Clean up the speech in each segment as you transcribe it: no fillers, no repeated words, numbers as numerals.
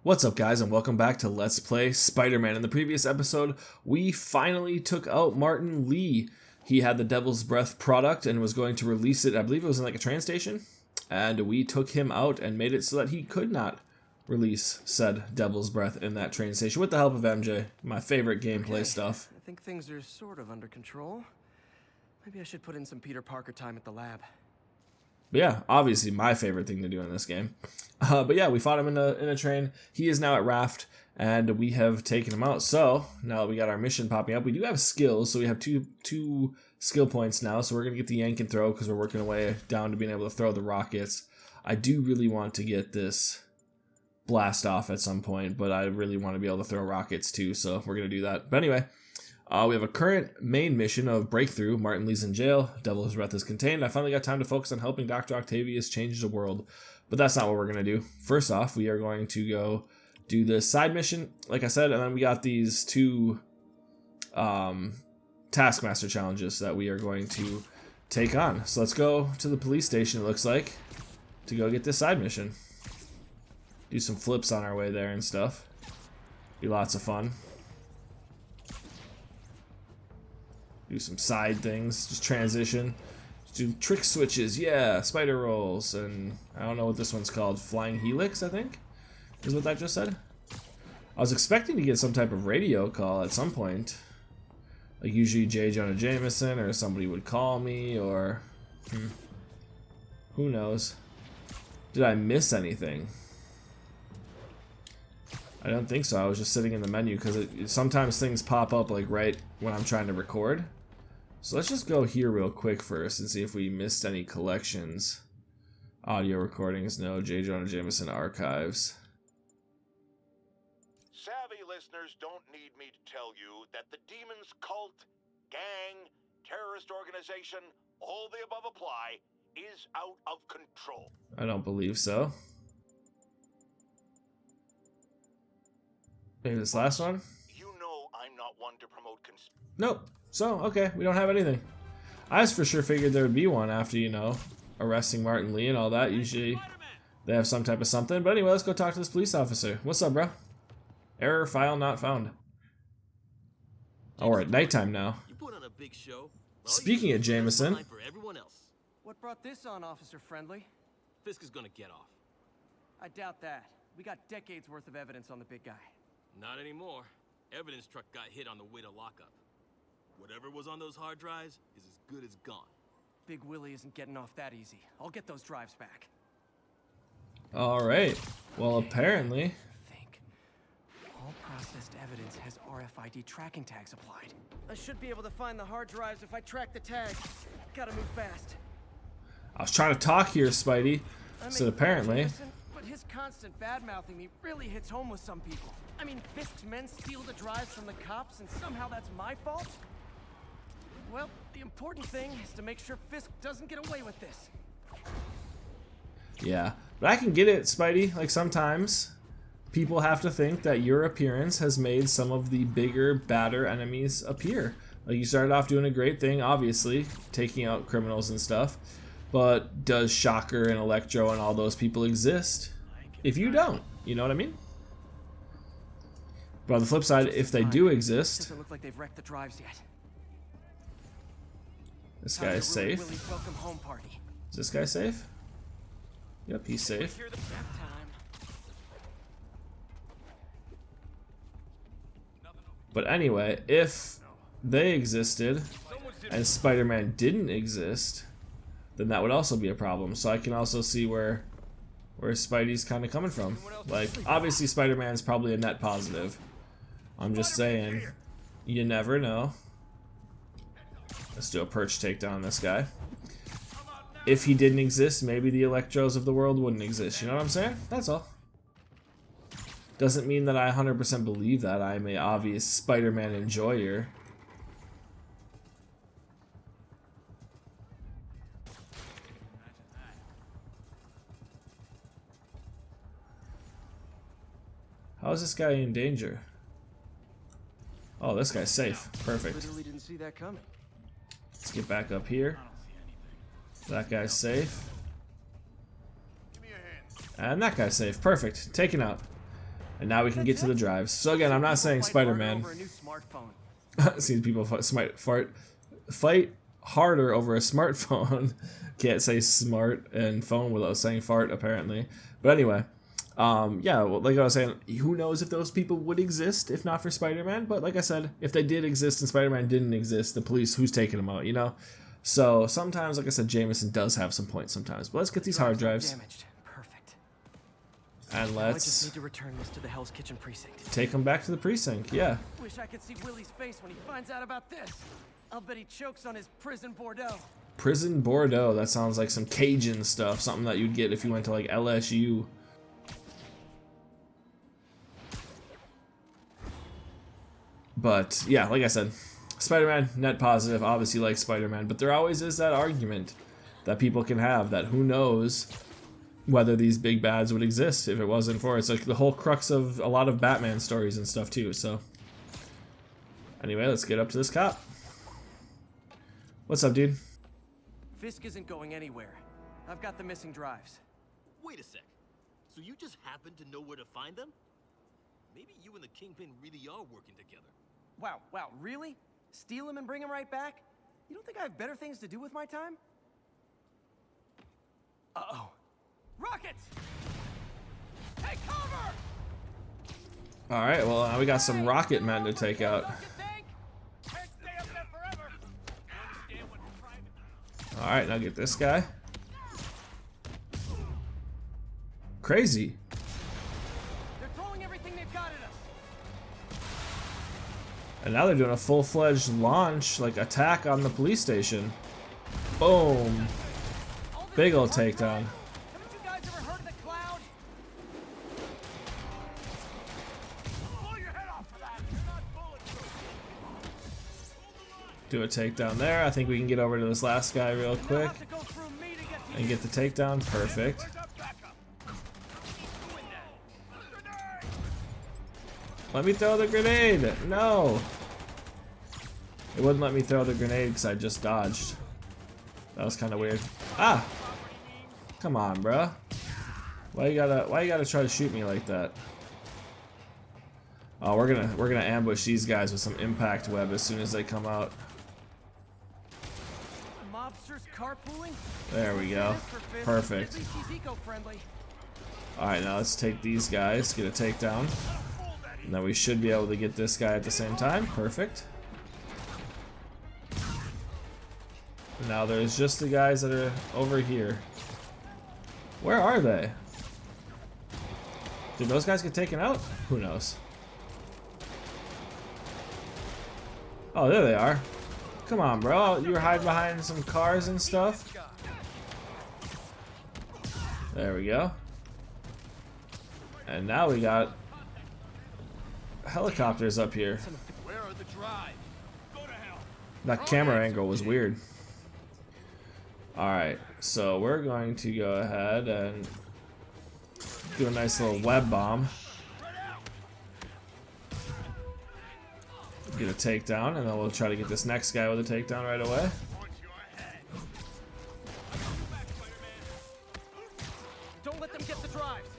What's up guys, and welcome back to Let's Play Spider-Man. In the previous episode, we finally took out Martin Lee. He had the Devil's Breath product and was going to release it, I believe it was in like a train station. And we took him out and made it so that he could not release said Devil's Breath in that train station with the help of MJ. My favorite gameplay stuff. I think things are sort of under control. Maybe I should put in some Peter Parker time at the lab. But yeah, obviously my favorite thing to do in this game. But yeah, we fought him in a train. He is now at Raft, and we have taken him out. So now that we got our mission popping up, we do have skills. So we have two skill points now. So we're gonna get the yank and throw because we're working our way down to being able to throw the rockets. I do really want to get this blast off at some point, but I really want to be able to throw rockets too. So we're gonna do that. But anyway. We have a current main mission of Breakthrough. Martin Lee's in jail. Devil's Breath is contained. I finally got time to focus on helping Dr. Octavius change the world. But that's not what we're going to do. First off, we are going to go do the side mission, like I said, and then we got these two Taskmaster challenges that we are going to take on. So let's go to the police station, it looks like, to go get this side mission. Do some flips on our way there and stuff. Be lots of fun. Do some side things, just transition. Just do trick switches, yeah, spider rolls, and I don't know what this one's called. Flying helix, I think, is what that just said. I was expecting to get some type of radio call at some point. Like usually Jonah Jameson or somebody would call me, or who knows. Did I miss anything? I don't think so. I was just sitting in the menu because sometimes things pop up like right when I'm trying to record. So let's just go here real quick first and see if we missed any collections. Audio recordings, no. Jonah Jameson archives. Savvy listeners don't need me to tell you that the Demon's cult, gang, terrorist organization, all the above apply, is out of control. I don't believe so. Maybe this last one? You know I'm not one to promote Nope. So, okay, we don't have anything. I just for sure figured there would be one after, you know, arresting Martin Lee and all that. Usually they have some type of something. But anyway, let's go talk to this police officer. What's up, bro? Error file not found. Oh, we're at nighttime now. Speaking of Jameson. What brought this on, Officer Friendly? Fisk is gonna get off. I doubt that. We got decades worth of evidence on the big guy. Not anymore. Evidence truck got hit on the way to lockup. Whatever was on those hard drives is as good as gone. Big Willie isn't getting off that easy. I'll get those drives back. Alright. Well, apparently. Think. All processed evidence has RFID tracking tags applied. I should be able to find the hard drives if I track the tags. Gotta move fast. I was trying to talk here, Spidey. So apparently. But his constant bad-mouthing me really hits home with some people. I mean, Fisk's men steal the drives from the cops, and somehow that's my fault? Well, the important thing is to make sure Fisk doesn't get away with this. Yeah, but I can get it, Spidey. Like, sometimes people have to think that your appearance has made some of the bigger, badder enemies appear. Like, you started off doing a great thing, obviously, taking out criminals and stuff. But does Shocker and Electro and all those people exist? If you don't, you know what I mean? But on the flip side, if they do exist, doesn't look like they've wrecked the drives yet. This guy is safe. Welcome home party. Is this guy safe? Yep, he's safe. But anyway, if they existed and Spider-Man didn't exist, then that would also be a problem. So I can also see where Spidey's kind of coming from. Like, obviously Spider-Man's probably a net positive. I'm just saying, you never know. Let's do a perch takedown on this guy. If he didn't exist, maybe the Electros of the world wouldn't exist. You know what I'm saying? That's all. Doesn't mean that I 100% believe that. I'm a obvious Spider-Man enjoyer. How is this guy in danger? Oh, this guy's safe. Perfect. Literally didn't see that coming. Let's get back up here. That guy's safe. And that guy's safe. Perfect. Taken out. And now we can get to the drives. So again, I'm not saying Spider-Man. Seeing people fight harder over a smartphone. Can't say smart and phone without saying fart, apparently. But anyway, yeah, well, like I was saying, who knows if those people would exist if not for Spider-Man? But like I said, if they did exist and Spider-Man didn't exist, the police, who's taking them out, you know? So sometimes, like I said, Jameson does have some points sometimes. But let's get these hard drives. Perfect. And I just let's need to return this to the Hell's Kitchen precinct. take them back to the precinct, yeah. Wish I could see Willie's face when he finds out about this. I'll bet he chokes on his prison Bordeaux. Prison Bordeaux, that sounds like some Cajun stuff, something that you'd get if you went to like LSU. But yeah, like I said, Spider-Man, net positive, obviously like Spider-Man, but there always is that argument that people can have that who knows whether these big bads would exist if it wasn't for it. It's like the whole crux of a lot of Batman stories and stuff too, so. Anyway, let's get up to this cop. What's up, dude? Fisk isn't going anywhere. I've got the missing drives. Wait a sec. So you just happen to know where to find them? Maybe you and the Kingpin really are working together. Wow, really? Steal him and bring him right back? You don't think I have better things to do with my time? Uh-oh. Rockets! Take cover! Alright, well, now we got some rocket men to take out. Alright, now get this guy. Crazy. They're throwing everything they've got at us. And now they're doing a full-fledged launch, like attack on the police station. Boom. Big ol' takedown. Haven't you guys ever heard of the Cloud? Blow your head off for that. You're not bulletproof. Do a takedown there. I think we can get over to this last guy real quick. And get the takedown. Perfect. Let me throw the grenade! No! It wouldn't let me throw the grenade because I just dodged. That was kind of weird. Ah! Come on, bruh. Why you gotta try to shoot me like that? Oh, we're gonna ambush these guys with some impact web as soon as they come out. Mobsters carpooling? There we go. Perfect. Alright, now let's take these guys, get a takedown. And then we should be able to get this guy at the same time. Perfect. Now there's just the guys that are over here. Where are they? Did those guys get taken out? Who knows? Oh, there they are. Come on, bro. You were hiding behind some cars and stuff. There we go. And now we got helicopters up here. Where are the drives? Go to hell. That camera angle was weird. Alright, so we're going to go ahead and do a nice little web bomb. Get a takedown, and then we'll try to get this next guy with a takedown right away. Don't let them get the drives.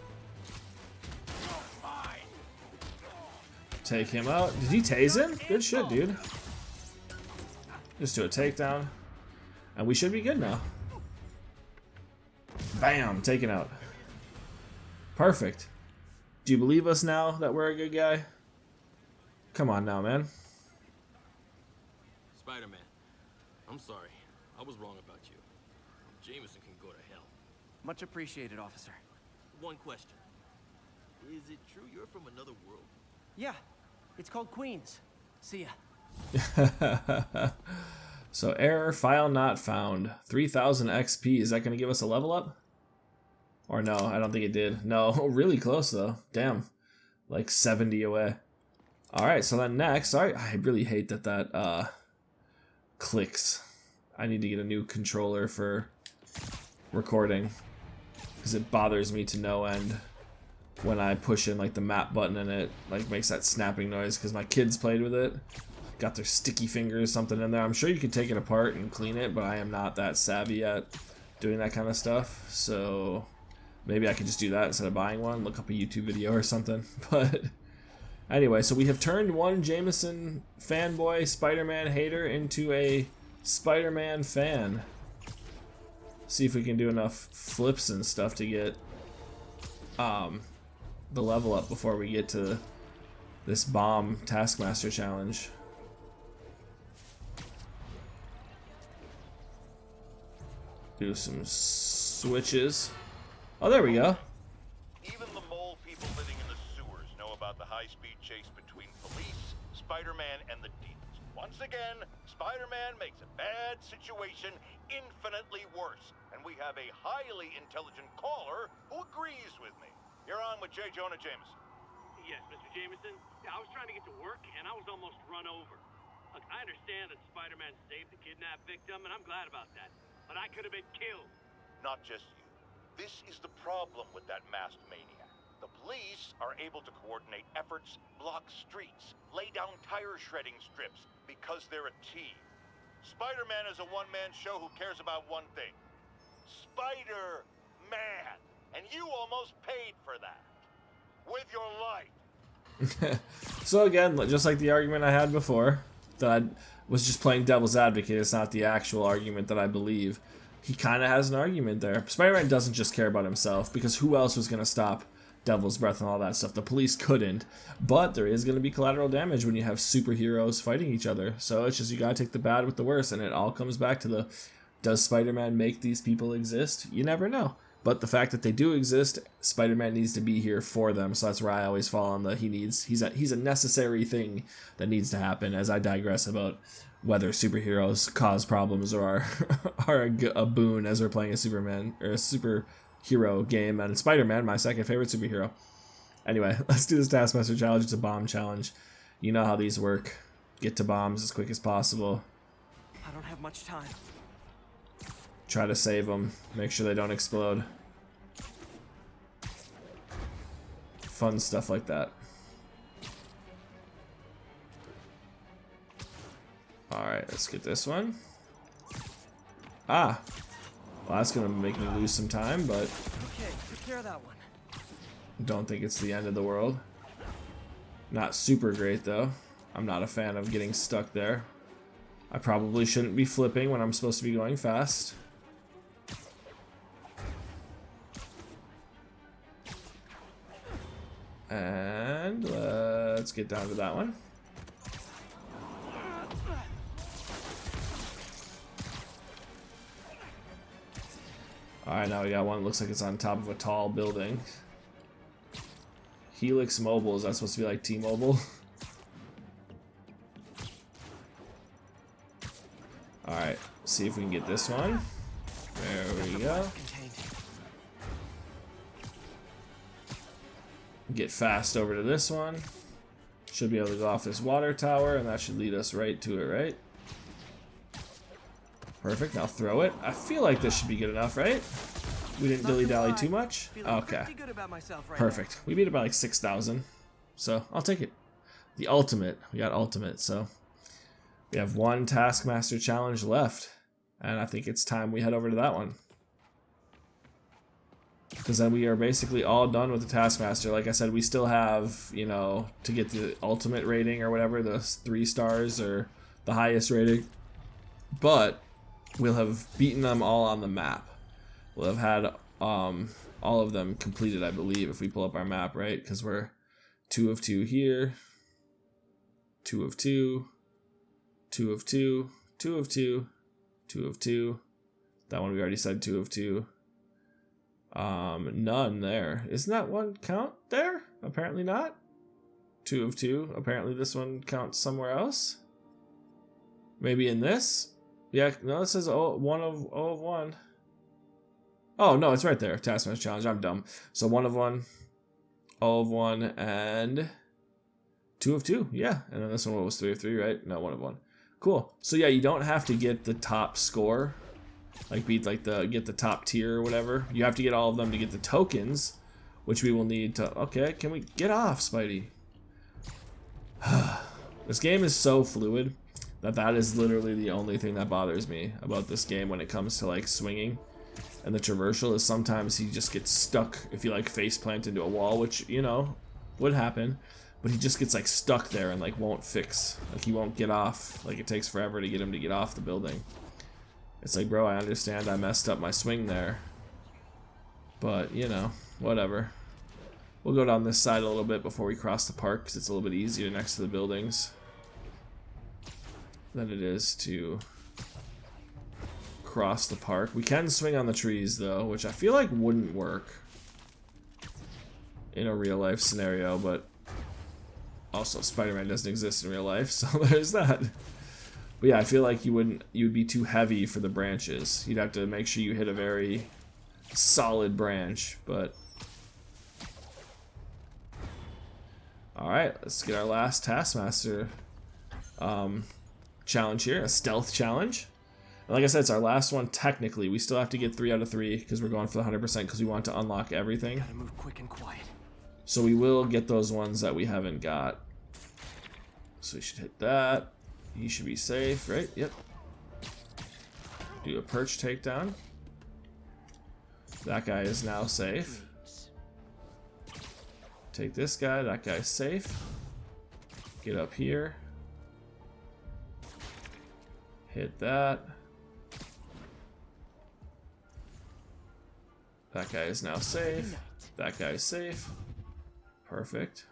Take him out. Did he tase him? Good shit, dude. Just do a takedown. And we should be good now. Bam! Taken out. Perfect. Do you believe us now that we're a good guy? Come on now, man. Spider-Man, I'm sorry. I was wrong about you. Jameson can go to hell. Much appreciated, officer. One question. Is it true you're from another world? Yeah, it's called Queens. See ya. So error, file not found. 3000 XP. Is that going to give us a level up? Or no, I don't think it did. No, really close though. Damn. Like 70 away. Alright, so then next, I really hate that clicks. I need to get a new controller for recording. Because it bothers me to no end when I push in like the map button and it like makes that snapping noise because my kids played with it. Got their sticky fingers, something in there. I'm sure you could take it apart and clean it, but I am not that savvy at doing that kind of stuff. So Maybe I could just do that instead of buying one, look up a YouTube video or something. But anyway, so we have turned one Jameson fanboy Spider-Man hater into a Spider-Man fan. See if we can do enough flips and stuff to get the level up before we get to this bomb Taskmaster challenge. Do some switches. Oh, there we go. Even the mole people living in the sewers know about the high-speed chase between police, Spider-Man, and the demons. Once again, Spider-Man makes a bad situation infinitely worse, and we have a highly intelligent caller who agrees with me. You're on with Jonah Jameson. Yes, Mr. Jameson. Yeah, I was trying to get to work, and I was almost run over. Look, I understand that Spider-Man saved the kidnapped victim, and I'm glad about that. But I could have been killed. Not just you. This is the problem with that masked maniac. The police are able to coordinate efforts, block streets, lay down tire shredding strips, because they're a team. Spider-Man is a one-man show who cares about one thing. Spider-Man! And you almost paid for that. With your life. So again, just like the argument I had before, that I was just playing devil's advocate, it's not the actual argument that I believe. He kind of has an argument there. Spider-Man doesn't just care about himself, because who else was going to stop Devil's Breath and all that stuff? The police couldn't, but there is going to be collateral damage when you have superheroes fighting each other. So it's just, you got to take the bad with the worst, and it all comes back to the, does Spider-Man make these people exist? You never know. But the fact that they do exist, Spider-Man needs to be here for them. So that's where I always fall on the he's a necessary thing that needs to happen, as I digress about whether superheroes cause problems or are a boon as we're playing a Superman or a superhero game. And Spider-Man, my second favorite superhero. Anyway, let's do this Taskmaster challenge. It's a bomb challenge. You know how these work. Get to bombs as quick as possible. I don't have much time. Try to save them. Make sure they don't explode. Fun stuff like that. Alright, let's get this one. Ah! Well, that's gonna make me lose some time, but Okay, took care of that one. don't think it's the end of the world. Not super great, though. I'm not a fan of getting stuck there. I probably shouldn't be flipping when I'm supposed to be going fast. And let's get down to that one. Alright, now we got one. Looks like it's on top of a tall building. Helix Mobile. Is that supposed to be like T-Mobile? Alright, see if we can get this one. There we go. Get fast over to this one. Should be able to go off this water tower, and that should lead us right to it, right? Perfect, now throw it. I feel like this should be good enough, right? We didn't dilly-dally too much? Okay. Perfect. We beat it by like 6,000. So, I'll take it. The ultimate. We got ultimate, so. We have one Taskmaster challenge left. And I think it's time we head over to that one. Because then we are basically all done with the Taskmaster. Like I said, we still have, you know, to get the ultimate rating or whatever, the 3 stars or the highest rating. But we'll have beaten them all on the map. We'll have had all of them completed, I believe, if we pull up our map, right? Because we're 2 of 2 here, 2 of 2, 2 of 2, 2 of 2, 2 of 2. That one we already said 2 of 2. None there. Isn't that one count there? Apparently not. 2 of 2. Apparently this one counts somewhere else. Maybe in this? Yeah, no, it says 1 of 1. Oh, no, it's right there. Taskmaster challenge. I'm dumb. So 1 of 1, 0 of 1, and 2 of 2. Yeah, and then this one was 3 of 3, right? No, 1 of 1. Cool. So yeah, you don't have to get the top score. Like get the top tier or whatever. You have to get all of them to get the tokens, which we will need to. Okay, can we get off, Spidey? This game is so fluid that is literally the only thing that bothers me about this game when it comes to like swinging. And the traversal is sometimes he just gets stuck if you like face plant into a wall, which, you know, would happen. But he just gets like stuck there and like won't fix. Like he won't get off. Like it takes forever to get him to get off the building. It's like, bro, I understand I messed up my swing there. But, you know, whatever. We'll go down this side a little bit before we cross the park because it's a little bit easier next to the buildings than it is to cross the park. We can swing on the trees though, which I feel like wouldn't work in a real life scenario, but also Spider-Man doesn't exist in real life, so there's that. But yeah, I feel like you'd be too heavy for the branches. You'd have to make sure you hit a very solid branch, but alright, let's get our last Taskmaster challenge here, a stealth challenge. And like I said, it's our last one technically. We still have to get 3 out of 3 because we're going for the 100% because we want to unlock everything. Gotta move quick and quiet. So we will get those ones that we haven't got. So we should hit that. He should be safe, right? Yep. Do a perch takedown. That guy is now safe. Take this guy, that guy's safe. Get up here. Hit that. That guy is now safe. That guy is safe. Perfect.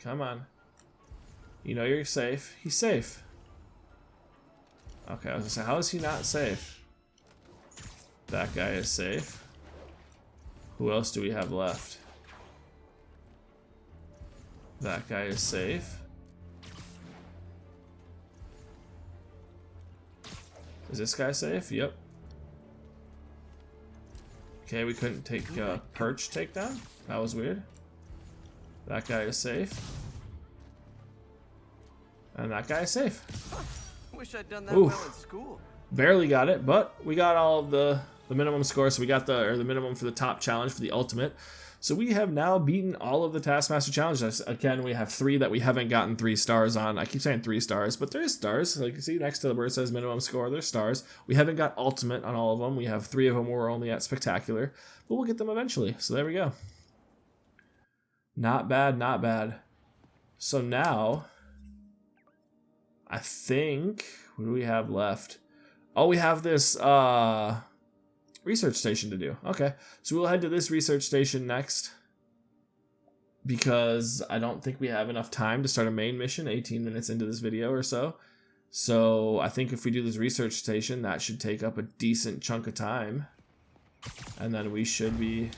Come on. You know you're safe. He's safe. Okay, I was gonna say, how is he not safe? That guy is safe. Who else do we have left? That guy is safe. Is this guy safe? Yep. Okay, we couldn't take perch takedown. That was weird. That guy is safe. And that guy is safe. Wish I'd done that Oof. well in school. Barely got it, but we got all of the minimum score, so we got the minimum for the top challenge for the ultimate. So we have now beaten all of the Taskmaster challenges. Again, we have 3 that we haven't gotten 3 stars on. I keep saying 3 stars, but there's stars. Like you see next to where it says minimum score, there's stars. We haven't got ultimate on all of them. We have 3 of them where we're only at spectacular, but we'll get them eventually. So there we go. Not bad, not bad. So now, I think, what do we have left? Oh, we have this research station to do. Okay, so we'll head to this research station next because I don't think we have enough time to start a main mission 18 minutes into this video or so. So I think if we do this research station, that should take up a decent chunk of time. And then we should be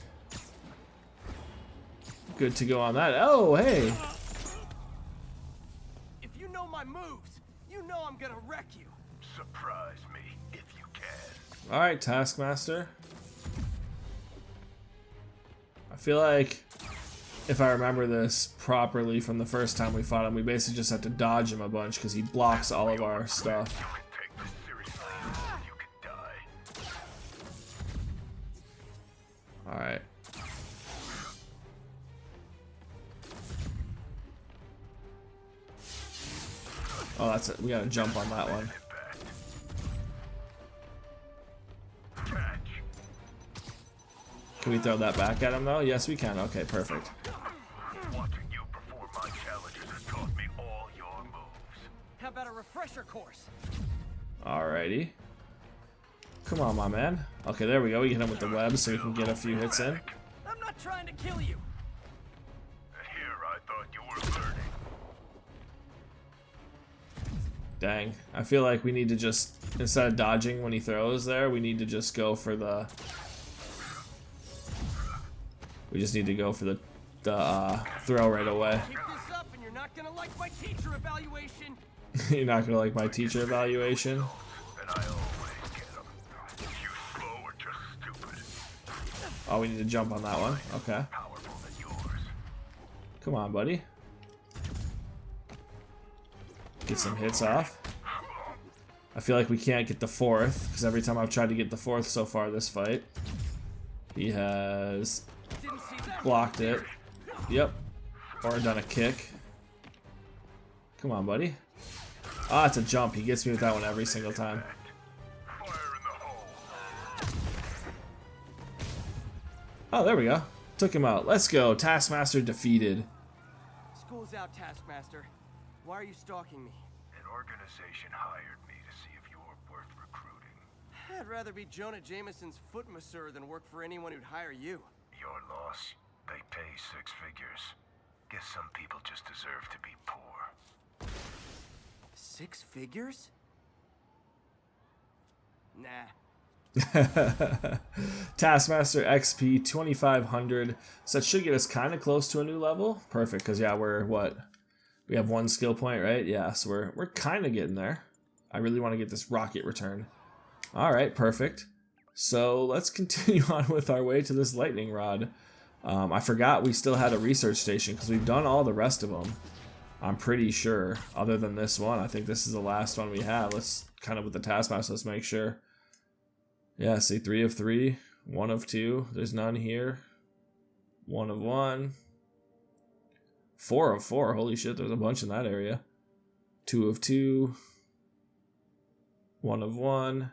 good to go on that. Oh, hey! If you know my moves, you know I'm gonna wreck you. Surprise me if you can. Alright, Taskmaster. I feel like if I remember this properly from the first time we fought him, we basically just have to dodge him a bunch because he blocks all of our stuff. You can take this seriously. You can die. Alright. Oh, that's it. We gotta jump on that one. Can we throw that back at him though? Yes, we can. Okay, perfect. Watching you perform my challenges has taught me all your moves. How about a refresher course? Alrighty. Come on, my man. Okay, there we go. We hit him with the web so we can get a few hits in. I'm not trying to kill you. Here I thought you were learning. Dang. I feel like we need to just, instead of dodging when he throws there, we need to just go for the... We just need to go for the throw right away. Keep this up and you're not gonna like my teacher evaluation. You're not gonna like my teacher evaluation. And I always get them. You slow or just stupid. Oh, we need to jump on that one. Okay. Powerful than yours. Come on, buddy. Get some hits off. I feel like we can't get the 4th, because every time I've tried to get the 4th so far this fight, he has... Didn't blocked it. Yep. Or done a kick. Come on, buddy. Ah, it's a jump. He gets me with that one every single time. Oh, there we go. Took him out. Let's go. Taskmaster defeated. School's out, Taskmaster. Why are you stalking me? An organization hired me to see if you were worth recruiting. I'd rather be Jonah Jameson's foot masseur than work for anyone who'd hire you. Your loss. They pay 6 figures. Guess some people just deserve to be poor. 6 figures? Nah. Taskmaster XP 2500. So that should get us kind of close to a new level. Perfect, because yeah, we're what? We have 1 skill point, right? Yeah, so we're kind of getting there. I really want to get this rocket return. All right, perfect. So let's continue on with our way to this lightning rod. I forgot we still had a research station because we've done all the rest of them. I'm pretty sure, other than this one. I think this is the last one we have. Let's kind of with the Taskmaster, let's make sure. Yeah, see, 3 of 3, 1 of 2. There's none here. 1 of 1. 4 of 4. Holy shit, there's a bunch in that area. 2 of 2. 1 of 1.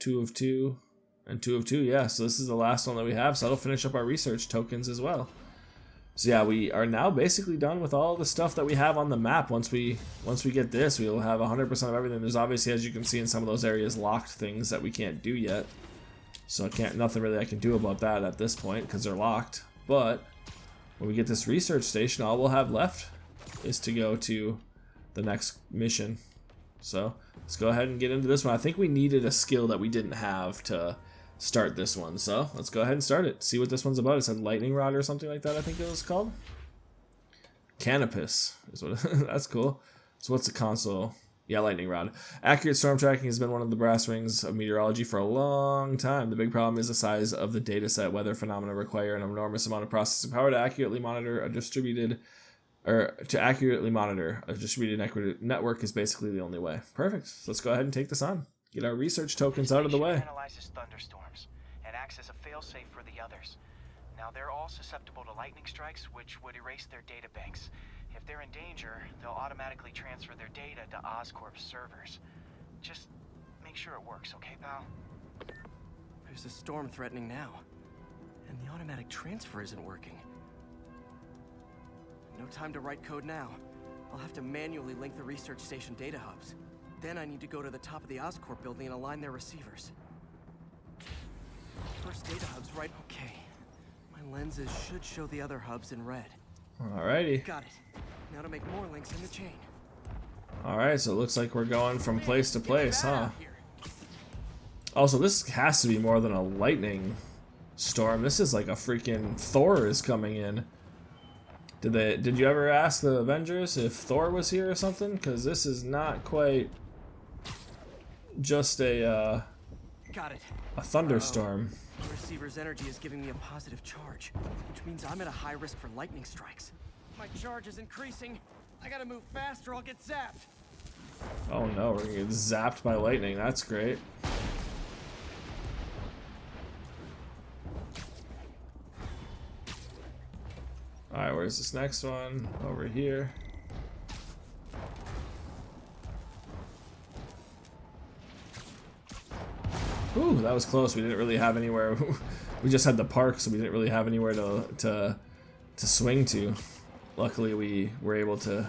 2 of 2. And 2 of 2. Yeah, so this is the last one that we have. So that'll finish up our research tokens as well. So yeah, we are now basically done with all the stuff that we have on the map. Once we get this, we will have 100% of everything. There's obviously, as you can see in some of those areas, locked things that we can't do yet. So nothing really I can do about that at this point because they're locked. But when we get this research station, all we'll have left is to go to the next mission. So let's go ahead and get into this one. I think we needed a skill that we didn't have to start this one, so let's go ahead and start it. See what this one's about. It said lightning rod or something like that, I think it was called. Canopus is what that's cool. So what's the console? Yeah, lightning rod. Accurate storm tracking has been one of the brass rings of meteorology for a long time. The big problem is the size of the data set. Weather phenomena require an enormous amount of processing power to accurately monitor a distributed network is basically the only way. Perfect. So let's go ahead and take this on. Get our research tokens out of the way. Analyzes thunderstorms and acts as a failsafe for the others. Now they're all susceptible to lightning strikes, which would erase their data banks. If they're in danger, they'll automatically transfer their data to Oscorp's servers. Just make sure it works, okay, pal? There's a storm threatening now, and the automatic transfer isn't working. No time to write code now. I'll have to manually link the research station data hubs. Then I need to go to the top of the Oscorp building and align their receivers. First data hub's right. Okay. My lenses should show the other hubs in red. Alrighty. Got it. Now to make more links in the chain. Alright, so it looks like we're going from place to place, huh? Also, this has to be more than a lightning storm. This is like a freaking Thor is coming in. Did you ever ask the Avengers if Thor was here or something? Because this is not quite just a thunderstorm. The receiver's energy is giving me a positive charge, which means I'm at a high risk for lightning strikes. My charge is increasing. I gotta move faster, I'll get zapped. Oh no, we're gonna get zapped by lightning. That's great. Alright, where's this next one? Over here. Ooh, that was close. We didn't really have anywhere. We just had the park, so we didn't really have anywhere to swing to. Luckily, we were able to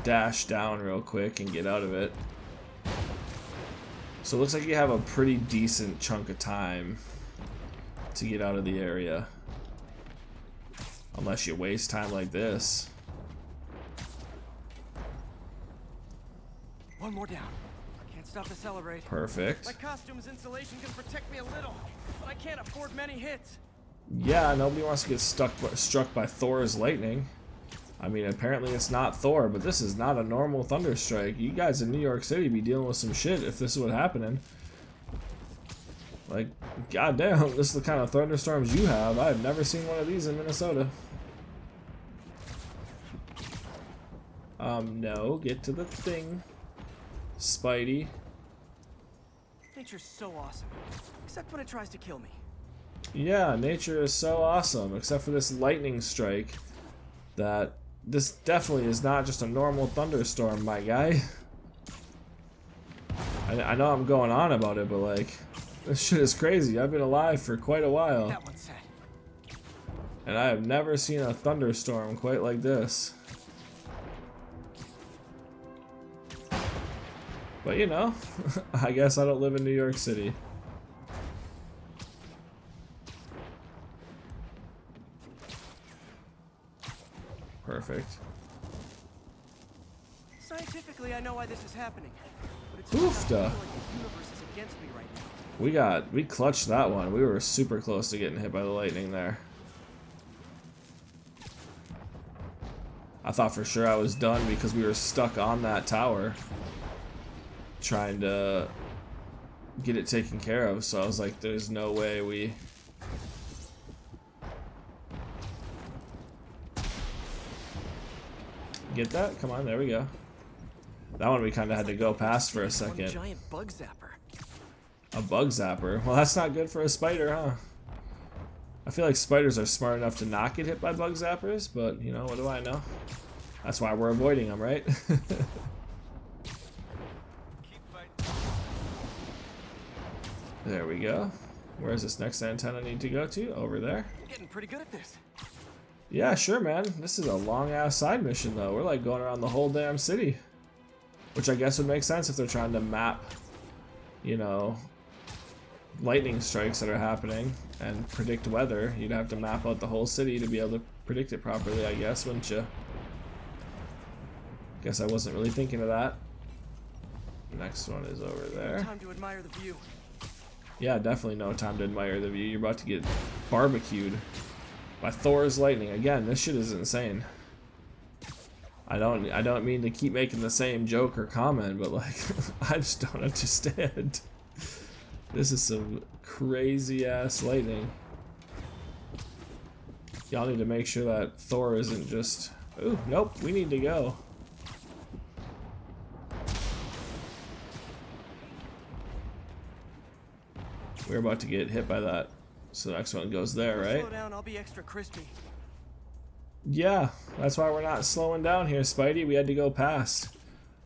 dash down real quick and get out of it. So it looks like you have a pretty decent chunk of time to get out of the area. Unless you waste time like this. One more down. Can't stop to celebrate. Perfect. My costume's insulation can protect me a little, but I can't afford many hits. Yeah, nobody wants to get struck by Thor's lightning. I mean, apparently it's not Thor, but this is not a normal thunderstrike. You guys in New York City be dealing with some shit if this is what's happening. Like, goddamn, this is the kind of thunderstorms you have. I've never seen one of these in Minnesota. No, get to the thing, Spidey. Nature's so awesome, except when it tries to kill me. Yeah, nature is so awesome, except for this lightning strike. That this definitely is not just a normal thunderstorm, my guy. I know I'm going on about it, but like, this shit is crazy. I've been alive for quite a while. That one's set. And I have never seen a thunderstorm quite like this. But you know, I guess I don't live in New York City. Perfect. Scientifically, I know why this is happening. But it's Oofta. the universe is against me right now. We clutched that one. We were super close to getting hit by the lightning there. I thought for sure I was done because we were stuck on that tower trying to get it taken care of, so I was like, there's no way we... Get that? Come on, there we go. That one we kind of had to go past for a One second. giant bug zapper. A bug zapper? Well, that's not good for a spider, huh? I feel like spiders are smart enough to not get hit by bug zappers, but, you know, what do I know? That's why we're avoiding them, right? There we go. Where's this next antenna need to go to? Over there. I'm getting pretty good at this. Yeah, sure, man. This is a long-ass side mission, though. We're, like, going around the whole damn city. Which I guess would make sense if they're trying to map, you know, lightning strikes that are happening and predict weather. You'd have to map out the whole city to be able to predict it properly, I guess, wouldn't you? Guess I wasn't really thinking of that. Next one is over there. Time to admire the view. Yeah, definitely no time to admire the view. You're about to get barbecued by Thor's lightning. Again, this shit is insane. I don't mean to keep making the same joke or comment, but like, I just don't understand. This is some crazy ass lightning. Y'all need to make sure that Thor isn't just... Ooh, nope, we need to go. We're about to get hit by that. So the next one goes there, right? Slow down, I'll be extra crispy. Yeah, that's why we're not slowing down here, Spidey. We had to go past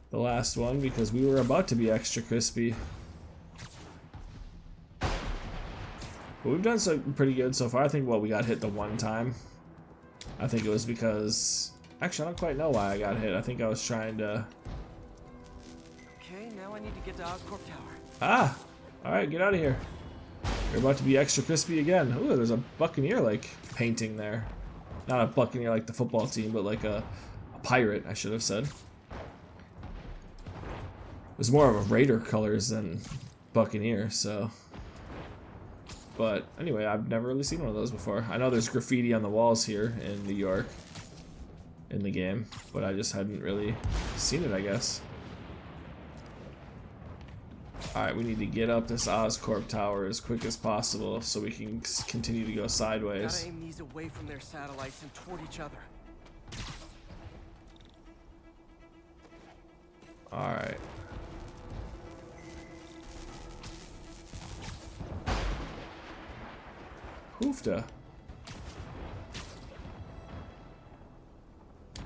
the last one because we were about to be extra crispy. But we've done so pretty good so far. I think, well, we got hit the one time. I think it was because... Actually, I don't quite know why I got hit. I think I was trying to... Okay, now I need to get to Oscorp Tower. Ah! Alright, get out of here. You're about to be extra crispy again. Ooh, there's a Buccaneer, like, painting there. Not a Buccaneer like the football team, but like a pirate, I should have said. It was more of a Raider colors than Buccaneer, so... But anyway, I've never really seen one of those before. I know there's graffiti on the walls here in New York in the game, but I just hadn't really seen it, I guess. Alright, we need to get up this Oscorp Tower as quick as possible so we can continue to go sideways. Gotta aim these away from their satellites and toward each other. Alright. Hoofda.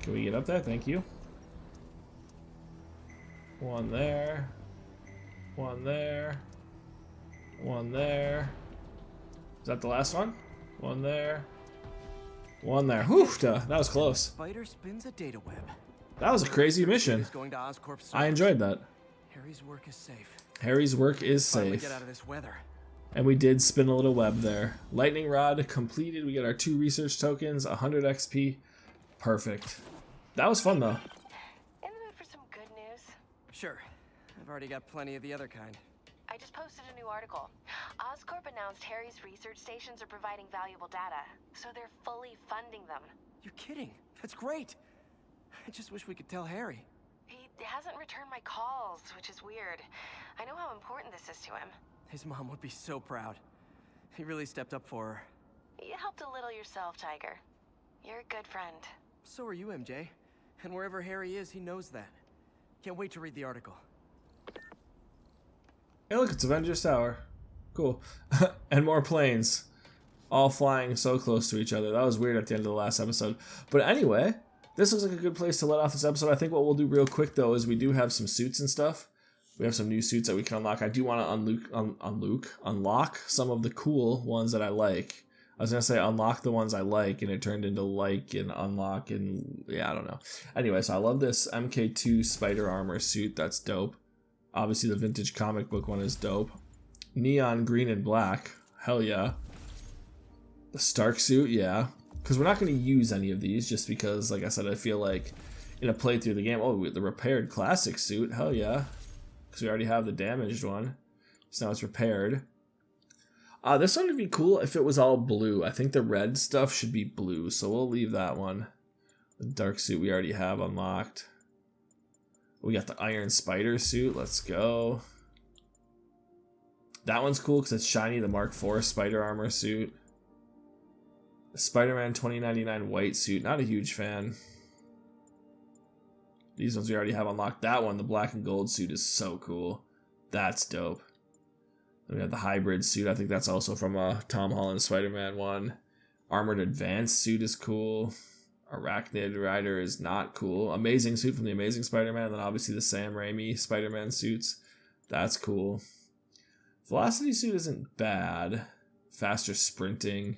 Can we get up there? Thank you. One there. One there. One there. Is that the last one? One there. One there. Hoofda. That was close. Spider spins a data web. That was a crazy mission. Going to Oscorp I enjoyed that. Harry's work is safe. Harry's work is Finally safe. get out of this weather. And we did spin a little web there. Lightning rod completed. We got our 2 research tokens, 100 XP. Perfect. That was fun though. In the mood for some good news? Sure. I've already got plenty of the other kind. I just posted a new article. Oscorp announced Harry's research stations are providing valuable data, so they're fully funding them. You're kidding. That's great. I just wish we could tell Harry. He hasn't returned my calls, which is weird. I know how important this is to him. His mom would be so proud. He really stepped up for her. You helped a little yourself, Tiger. You're a good friend. So are you, MJ. And wherever Harry is, he knows that. Can't wait to read the article. Hey look, it's Avengers Tower. Cool. And more planes. all flying so close to each other. That was weird at the end of the last episode. But anyway, this looks like a good place to let off this episode. I think what we'll do real quick, though, is we do have some suits and stuff. We have some new suits that we can unlock. I do want to unlock some of the cool ones that I like. I was going to say unlock the ones I like, and it turned into like and unlock, and yeah, I don't know. Anyway, so I love this MK2 spider armor suit. That's dope. Obviously, the vintage comic book one is dope. Neon green and black. Hell yeah. The Stark suit, yeah. Because we're not going to use any of these just because, like I said, I feel like in a playthrough of the game, oh, the repaired classic suit. Hell yeah. Because we already have the damaged one. So now it's repaired. This one would be cool if it was all blue. I think the red stuff should be blue, so we'll leave that one. The dark suit we already have unlocked. We got the Iron Spider suit. Let's go. That one's cool because it's shiny. The Mark IV Spider Armor suit. The Spider-Man 2099 white suit. Not a huge fan. These ones we already have unlocked. That one, the black and gold suit, is so cool. That's dope. Then we have the hybrid suit. I think that's also from a Tom Holland Spider-Man one. Armored Advanced suit is cool. Arachnid Rider is not cool. Amazing suit from the Amazing Spider-Man. And then obviously the Sam Raimi Spider-Man suits. That's cool. Velocity suit isn't bad. Faster sprinting.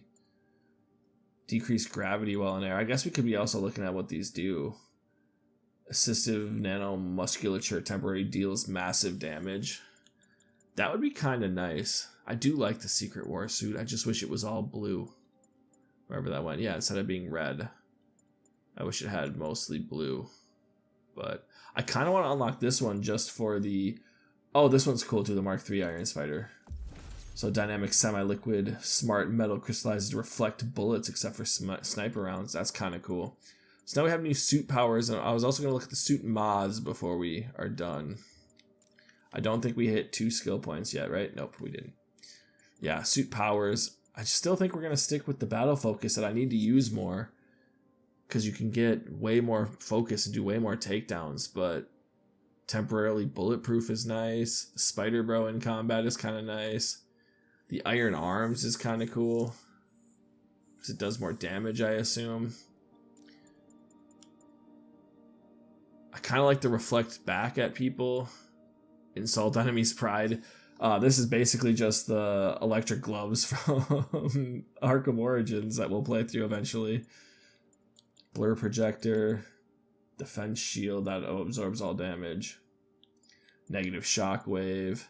Decreased gravity while in air. I guess we could be also looking at what these do. Assistive nanomusculature temporarily deals massive damage. That would be kind of nice. I do like the Secret War suit. I just wish it was all blue. Wherever that went. Yeah, instead of being red. I wish it had mostly blue. But I kind of want to unlock this one just for the... Oh, this one's cool too, the Mark III Iron Spider. So dynamic semi-liquid, smart metal crystallized to reflect bullets except for sniper rounds. That's kind of cool. So now we have new suit powers, and I was also going to look at the suit mods before we are done. I don't think we hit 2 skill points yet, right? Nope, we didn't. Yeah, suit powers. I still think we're going to stick with the battle focus that I need to use more. Because you can get way more focus and do way more takedowns, but temporarily bulletproof is nice. Spider Bro in combat is kind of nice. The Iron Arms is kind of cool. Because it does more damage, I assume. I kind of like to reflect back at people. Insult enemies' pride. This is basically just the electric gloves from Arkham Origins that we'll play through eventually. Blur projector. Defense shield that absorbs all damage. Negative shockwave.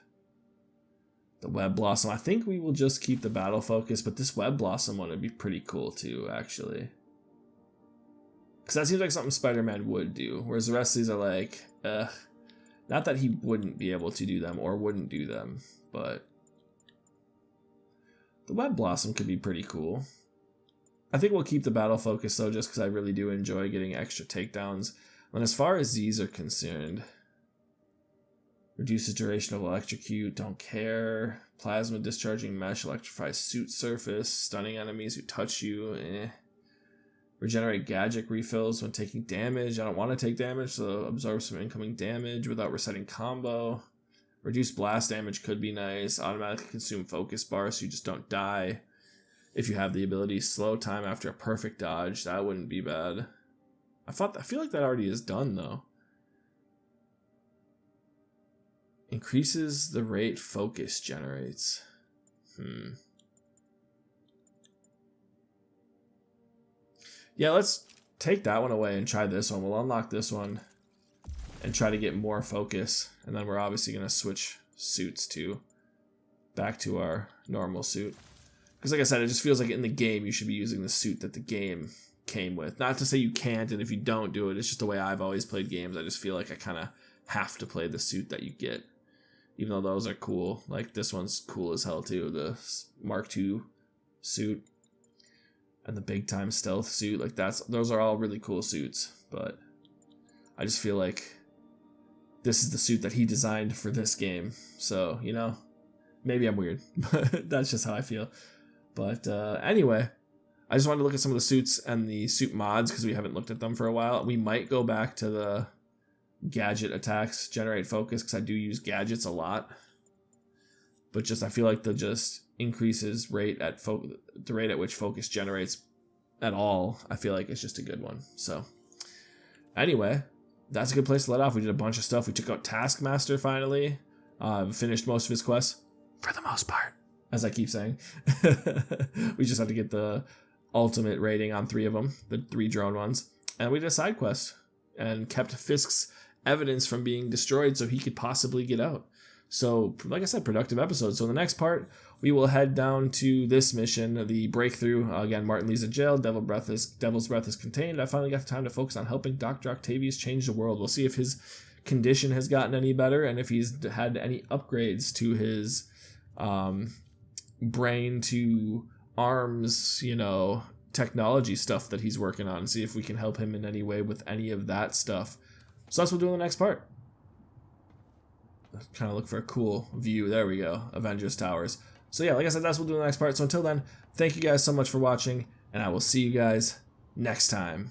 The Web Blossom. I think we will just keep the battle focus, but this Web Blossom one would be pretty cool too, actually. Because that seems like something Spider-Man would do, whereas the rest of these are like, not that he wouldn't be able to do them or wouldn't do them, but the Web Blossom could be pretty cool. I think we'll keep the battle focus though, just because I really do enjoy getting extra takedowns. And as far as these are concerned, reduces duration of electrocute, don't care. Plasma discharging mesh, electrifies suit surface, stunning enemies who touch you, Regenerate gadget refills when taking damage. I don't want to take damage, so absorb some incoming damage without resetting combo. Reduce blast damage could be nice. Automatically consume focus bar so you just don't die. If you have the ability, slow time after a perfect dodge. That wouldn't be bad. I feel like that already is done though. Increases the rate focus generates. Yeah, let's take that one away and try this one. We'll unlock this one and try to get more focus. And then we're obviously going to switch suits back to our normal suit. Because like I said, it just feels like in the game you should be using the suit that the game came with. Not to say you can't, and if you don't do it, it's just the way I've always played games. I just feel like I kind of have to play the suit that you get. Even though those are cool. Like this one's cool as hell too. The Mark II suit. And the big time stealth suit, like those are all really cool suits, but I just feel like this is the suit that he designed for this game. So, you know, maybe I'm weird, but that's just how I feel. But anyway, I just wanted to look at some of the suits and the suit mods because we haven't looked at them for a while. We might go back to the gadget attacks, generate focus, because I do use gadgets a lot. But just I feel like the just increases the rate at which focus generates at all, I feel like it's just a good one. So anyway, that's a good place to let off. We did a bunch of stuff. We took out Taskmaster finally. Finished most of his quests for the most part, as I keep saying. We just had to get the ultimate rating on 3 of them, the 3 drone ones. And we did a side quest and kept Fisk's evidence from being destroyed so he could possibly get out. So, like I said, productive episode. So in the next part, we will head down to this mission, the breakthrough. Again, Martin Lee's in jail. Devil's breath is contained. I finally got the time to focus on helping Dr. Octavius change the world. We'll see if his condition has gotten any better and if he's had any upgrades to his brain to arms, technology stuff that he's working on. See if we can help him in any way with any of that stuff. So that's what we'll do in the next part. Kind of look for a cool view. There we go. Avengers Towers. So yeah, like I said, that's what we'll do in the next part. So until then, thank you guys so much for watching, and I will see you guys next time.